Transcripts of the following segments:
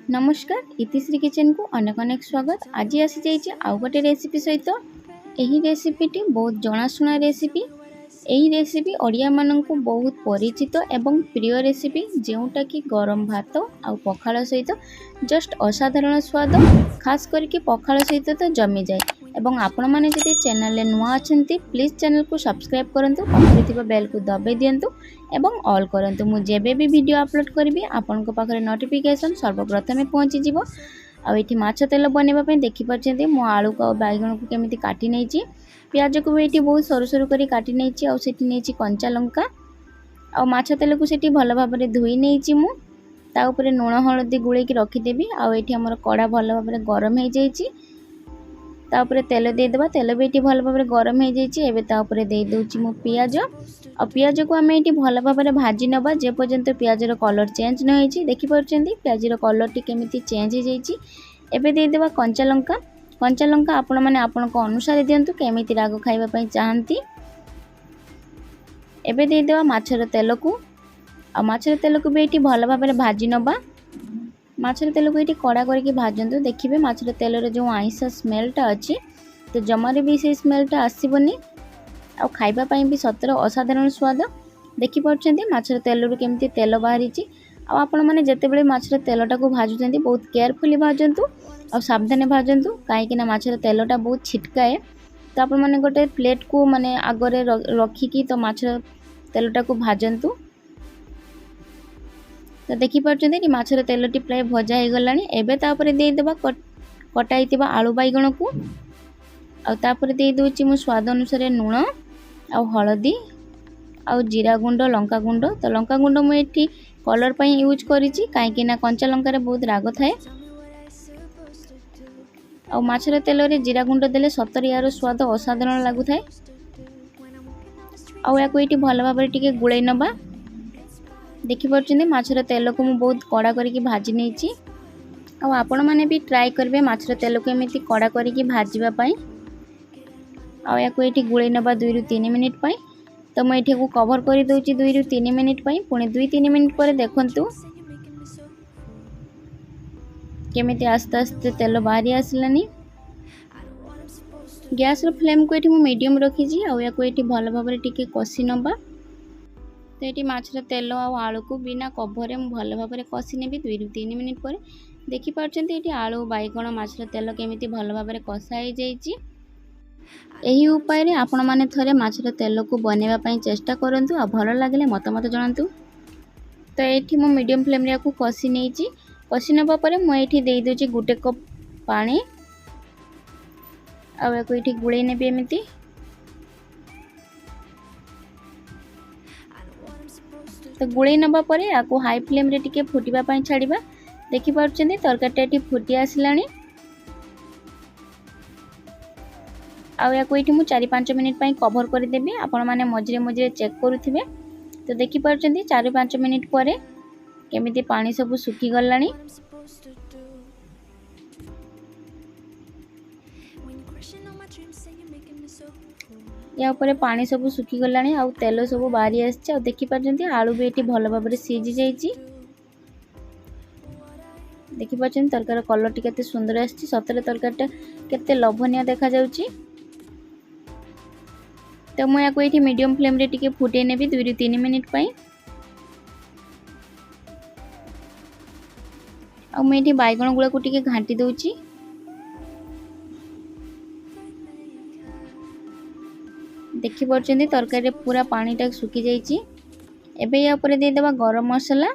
नमस्कार इतिश्री किचन को अनेक अनेक स्वागत। आज आसी जाइए आउ गोटे रेसिपी सहित। यही रेसिपीटी बहुत जनाशुना रेसिपी। यही रेसिपी ओडिया माननकु बहुत परिचित एवं प्रिय रेसिपी, जोटा कि गरम भात आउ पखाल सहित जस्ट असाधारण स्वाद, खास करके पखाल सहित तो जमी जाए। एवं आपण मैंने जदि चैनल नुआ अच्छा प्लीज चैनल को सब्सक्राइब करूँ, पाखे बेल को दबाई दिंतु एवं ऑल करंतु। मु जेबे भी वीडियो अपलोड करी आपण पाखे नोटिफिकेशन सर्वप्रथमे पहुँची जीवो। आठी माछ तेल बनवाई देखिपारे मो आलू को बैगण को केमी काटी नहीं, प्याज को भी ये बहुत सरू सरू कर काटी नहीं, आठी कंचा लंका आ माछ तेल को सेठी भल भाव में धोई नहीं मुझे लुण हलदी गुलैकी रखीदेवी। आठी आम कड़ा भल भाव में गरम हो जाइए, तापर तेल देदेबा। तेल भी ये भल भाव में गरम हो जाइए। दे दूची मु पियाज और पियाज को आम ये भल भाव में भाजी नवा जे पर्यंत पियाजर कलर चेंज न होती। देखिपारे पियाजर कलर टी केमी चेंज हो जाए। देदेबा कंचा लंका। कंचा लंका आपण मैंने आपण अनुसार दिंतु केमी राग खावाई चाहती। एबे देदेबा माछर तेल को। आ माछर तेल को भी ये भल भाव में भाजी नवा। माछर तेल को ये कड़ा करके भाजतु। देखिए माछर तेलर जो आइंस स्मेलटा अच्छी तो जमारे भी से स्मेलटा आसबनी। आ खाइबापी भी सतर असाधारण स्वाद। देखिपारे माछर तेलू केमती तेल बाहरी। आपण मैंने जितेबाला माछर तेलटा को भाजुंट बहुत केयरफुली भाजतु और सावधान भाजतु, कहीं माछर तेलटा बहुत छिटकाए। तो आपण मैंने गोटे प्लेट को माने आगरे रखिकी तो माछर तेलटा को भाजतु। तो देखिपारे माछर तेलटी प्राय भजा हो गला। एबे तापर देदेबा कटाई आलू बैगण को। आउे दे दूची मु स्वाद अनुसार लुण आ हलदी आ जीरा गुंड लंका गुंड। तो लंका गुंड मुझे कलर पर यूज करी, कहीं कंचा लंकार बहुत राग थाए। आ माछर तेल रे जीरा गुंड देले सतर यार स्वाद असाधारण लगु थाए। आको ये भल भाव में गुड़े नवा। देखिपारे माछर तेल को मुझे बहुत कड़ा करके भाजी नहीं। आपण मैंने भी ट्राए करेंगे माछर तेल को एमती कड़ा करके भाजवाई। आको ये गुड़े नवा 2 ରୁ 3 मिनिट पाई। तो मुझे को कवर कर दूची 2 ରୁ 3 मिनिट पाई। पुणी 2-3 मिनिट पर देखंतु केमिति आस्ते आस्ते तेल बाहरी आसलानी। गैस रो फ्लेम को ये मीडियम रखी। आको ये भल भाव में टिके कषि नवा। तो ये माछर तेल आलू को बिना कभर में भल भाव में कषि नेबी 2 ରୁ 3 मिनिट पर। देखिपारे ये आलू बैगण माछर तेल केमिति भल भाव में कषा हो जाइए। यही उपाय आपण माने थरे माछर तेल को बनवाई चेष्टा करूँ। आ भल लगे मतामत जनातु। तो ये मो मीडियम फ्लेम रे कषि नहीं। कषि नवा पर मुझे दे दूची 1 कप पानी। आको ये गुड़े नेबी एमती। तो गुड़े नवा पर आपको हाई फ्लेम रे टिके फुटवाई छाड़ा। देखिपारे तरकारी फुटी आसला। आको ये 4-5 मिनिट कवर करदेवी। आपण मैंने मझे मझे चेक करुवे। तो देखिपारे 4-5 मिनिट पर केमिति पानी सब सुखी गला। या ऊपर पानी सब सुखी गला। आ तेल सब बाहरी आसी। देखिपारे आलू भी ये भल भाव में सीझी जाइए। देखिपारे तरकार कलर टी केते सुंदर आसी। सतरे तरकारीटा केते लोभनीय देखा जाउची। तो मुझे ये मीडियम फ्लेम रे टिके फुटे नेबी 2 ରୁ 3 मिनिट पाई। आ मुझे बैगण गुड़ा को टिके घाटी दूची। देखिपारे तरकारी पूरा पानीटा सुखी जाइए। एबे या ऊपर देदेबा गरम मसला।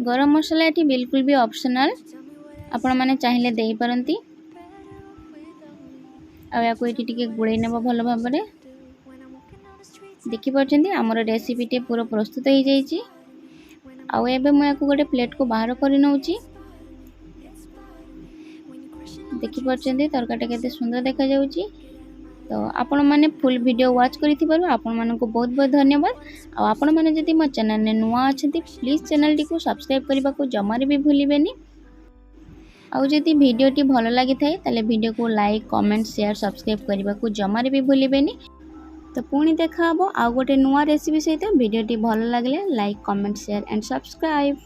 गरम मसला ये बिल्कुल भी ऑप्शनल, आपण माने चाहिए दे पारंती। आको ये टिके गुड़े नवा भल भाव में। देखिपारे आमर रेसिपीटे पूरा प्रस्तुत हो जाइए। आबे मुझे गोटे प्लेट को बाहर कर नौची। देखिपारे तरकारीटा केते सुंदर देखा जाउची। तो आपण मैंने फुल वीडियो वॉच करिथिबारु आपण मानकु बहुत बहुत धन्यवाद। आपण मैंने जदि मो चैनल ने नुआ अछंती प्लीज चैनल टी को सब्सक्राइब करबा को जमारे भी भूलिबेनी। आउ जदि वीडियोटी भल लगी थाए ताले वीडियो को लाइक कमेंट शेयर सब्सक्राइब करबा को जमारे भी भूलिबेनी। तो पुणी देखा आउ गोटे नुआ रेसिपी सहित। वीडियोटी भल लगे like comment share and subscribe.